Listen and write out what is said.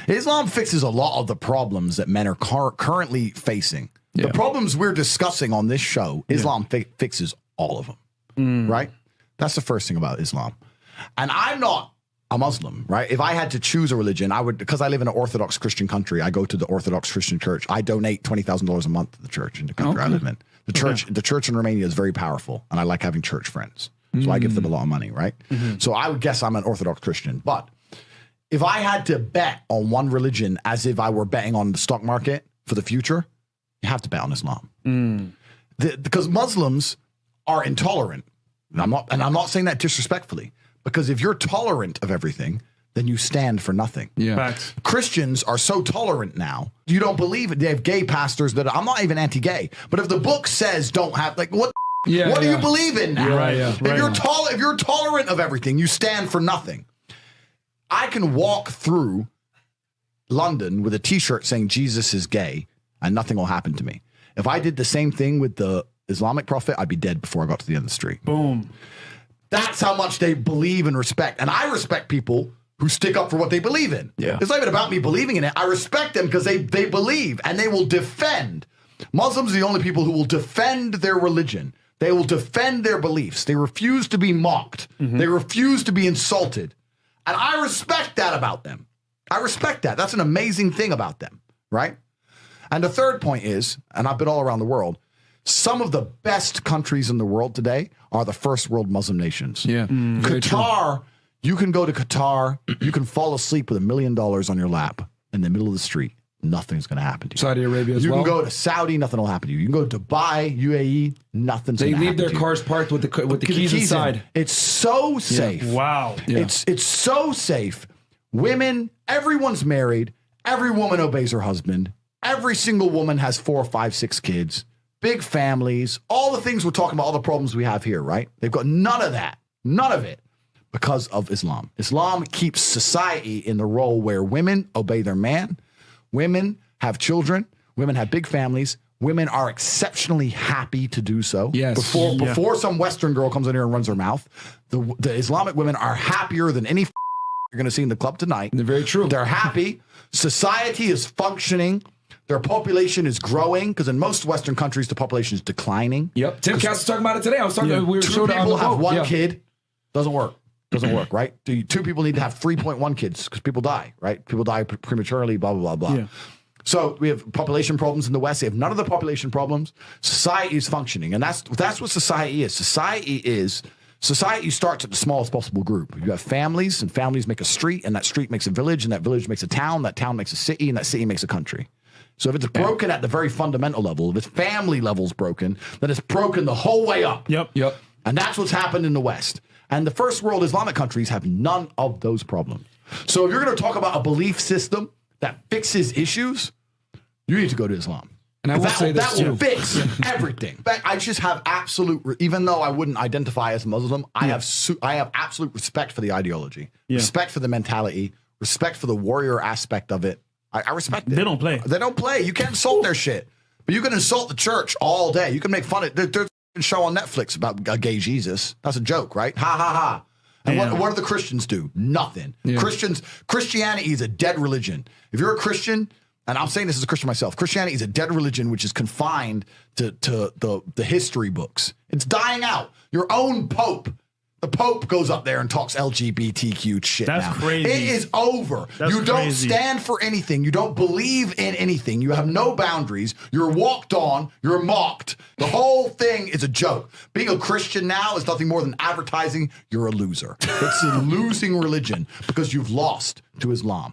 Islam fixes a lot of the problems that men are currently facing. Yeah. The problems we're discussing on this show, Islam fixes all of them, right? That's the first thing about Islam. And I'm not a Muslim, right? If I had to choose a religion, I would, because I live in an Orthodox Christian country, I go to the Orthodox Christian church. I donate $20,000 a month to the church in the country I live in. The church in Romania is very powerful, and I like having church friends. So I give them a lot of money, right? So I would guess I'm an Orthodox Christian. But if I had to bet on one religion as if I were betting on the stock market for the future, you have to bet on Islam. Because Muslims are intolerant. And I'm not saying that disrespectfully. Because if you're tolerant of everything, then you stand for nothing. Yeah. Facts. Christians are so tolerant now. You don't believe it. They have gay pastors that I'm not even anti-gay. But if the book says don't have, like, what do you believe in now? If you're tolerant of everything, you stand for nothing. I can walk through London with a T-shirt saying Jesus is gay, and nothing will happen to me. If I did the same thing with the Islamic prophet, I'd be dead before I got to the end of the street. Boom. That's how much they believe and respect. And I respect people who stick up for what they believe in. Yeah. It's not even about me believing in it. I respect them because they believe and they will defend. Muslims are the only people who will defend their religion. They will defend their beliefs. They refuse to be mocked. They refuse to be insulted. And I respect that about them. I respect that. That's an amazing thing about them, right? And the third point is, and I've been all around the world, some of the best countries in the world today are the first world Muslim nations. Yeah. Qatar, you can go to Qatar, you can fall asleep with $1 million on your lap in the middle of the street. Nothing's going to happen to you. Saudi Arabia as you well. You can go to Saudi, nothing will happen to you. You can go to Dubai, UAE, nothing's going to happen to you. They leave their cars parked with the keys inside. It's so safe. Wow. Yeah. It's so safe. Women, everyone's married. Every woman obeys her husband. Every single woman has 4, 5, 6 kids. Big families, all the things we're talking about, all the problems we have here, right? They've got none of that, none of it, because of Islam. Islam keeps society in the role where women obey their man, women have children, women have big families, women are exceptionally happy to do so. Yes. Before some Western girl comes in here and runs her mouth, the Islamic women are happier than any you're going to see in the club tonight. They're very true. They're happy. Society is functioning. Their population is growing because in most Western countries, the population is declining. Yep. Tim Cass was talking about it today. I was talking. We were 2 people have 1 kid. Doesn't work. Doesn't work, right? 2 people need to have 3.1 kids because people die, right? People die prematurely, blah, blah, blah, blah. Yeah. So we have population problems in the West. They have none of the population problems. Society is functioning. And that's what society is. Society starts at the smallest possible group. You have families, and families make a street, and that street makes a village, and that village makes a town, that town makes a city, and that city makes a country. So if it's broken at the very fundamental level, if its family level's broken, then it's broken the whole way up. Yep. And that's what's happened in the West. And the first world Islamic countries have none of those problems. So if you're going to talk about a belief system that fixes issues, you need to go to Islam. And I will say this that will fix everything. In fact, I just have even though I wouldn't identify as Muslim, I have absolute respect for the ideology, respect for the mentality, respect for the warrior aspect of it. I respect it. They don't play. They don't play. You can't insult their shit. But you can insult the church all day. You can make fun of it. There's a show on Netflix about a gay Jesus. That's a joke, right? Ha, ha, ha. And what do the Christians do? Nothing. Yeah. Christianity is a dead religion. If you're a Christian, and I'm saying this as a Christian myself, Christianity is a dead religion which is confined to the history books. It's dying out. Your own Pope. The Pope goes up there and talks LGBTQ shit. That's crazy. It is over. You don't stand for anything. You don't believe in anything. You have no boundaries. You're walked on. You're mocked. The whole thing is a joke. Being a Christian now is nothing more than advertising. You're a loser. It's a losing religion because you've lost to Islam.